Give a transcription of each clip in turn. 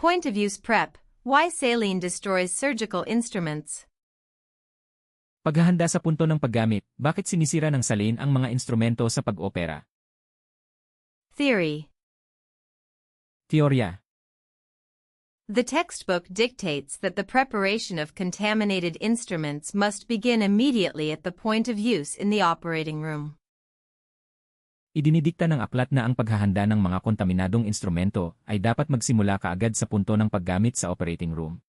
Point-of-use prep, why saline destroys surgical instruments. Paghahanda sa punto ng paggamit, bakit sinisira ng saline ang mga instrumento sa pag-opera? Theory. Teorya. The textbook dictates that the preparation of contaminated instruments must begin immediately at the point of use in the operating room. Idinidikta ng aklat na ang paghahanda ng mga kontaminadong instrumento ay dapat magsimula kaagad sa punto ng paggamit sa operating room.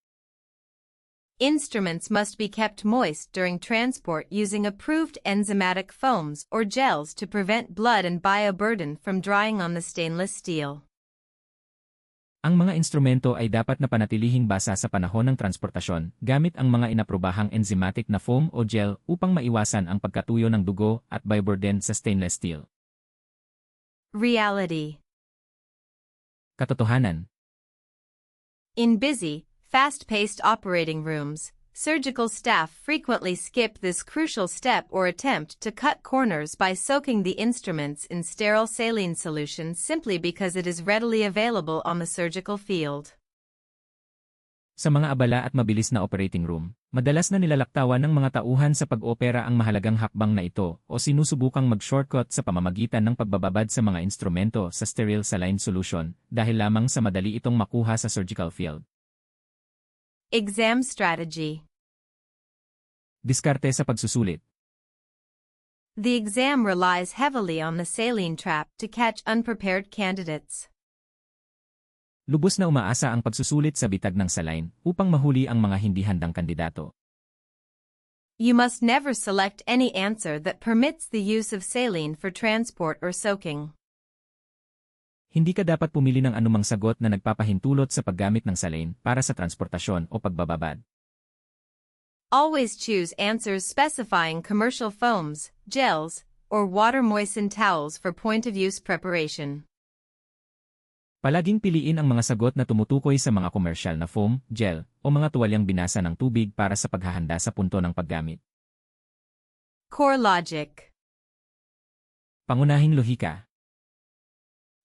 Instruments must be kept moist during transport using approved enzymatic foams or gels to prevent blood and bioburden from drying on the stainless steel. Ang mga instrumento ay dapat na panatilihing basa sa panahon ng transportasyon gamit ang mga inaprobahang enzymatic na foam o gel upang maiwasan ang pagkatuyo ng dugo at bioburden sa stainless steel. Reality. Katotohanan. In busy, fast-paced operating rooms, surgical staff frequently skip this crucial step or attempt to cut corners by soaking the instruments in sterile saline solution simply because it is readily available on the surgical field. Sa mga abala at mabilis na operating room, madalas na nilalaktawan ng mga tauhan sa pag-opera ang mahalagang hakbang na ito o sinusubukang mag-shortcut sa pamamagitan ng pagbababad sa mga instrumento sa sterile saline solution dahil lamang sa madali itong makuha sa surgical field. Exam strategy. Diskarte sa pagsusulit. The exam relies heavily on the saline trap to catch unprepared candidates. Lubos na umaasa ang pagsusulit sa bitag ng saline upang mahuli ang mga hindi handang kandidato. You must never select any answer that permits the use of saline for transport or soaking. Hindi ka dapat pumili ng anumang sagot na nagpapahintulot sa paggamit ng saline para sa transportasyon o pagbababad. Always choose answers specifying commercial foams, gels, or water-moistened towels for point-of-use preparation. Palaging piliin ang mga sagot na tumutukoy sa mga komersyal na foam, gel, o mga tuwalyang binasa ng tubig para sa paghahanda sa punto ng paggamit. Core logic. Pangunahing lohika.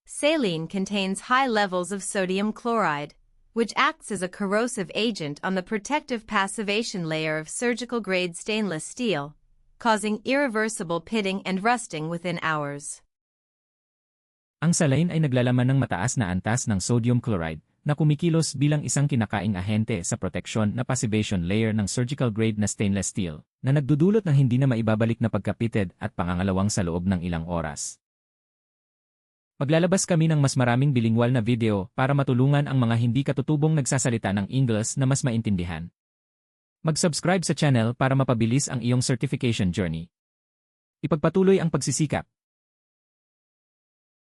Saline contains high levels of sodium chloride, which acts as a corrosive agent on the protective passivation layer of surgical-grade stainless steel, causing irreversible pitting and rusting within hours. Ang saline ay naglalaman ng mataas na antas ng sodium chloride na kumikilos bilang isang kinakaing ahente sa proteksyon na passivation layer ng surgical-grade na stainless steel na nagdudulot ng hindi na maibabalik na pagkapitid at pangangalawang sa loob ng ilang oras. Maglalabas kami ng mas maraming bilingwal na video para matulungan ang mga hindi katutubong nagsasalita ng Ingles na mas maintindihan. Mag-subscribe sa channel para mapabilis ang iyong certification journey. Ipagpatuloy ang pagsisikap.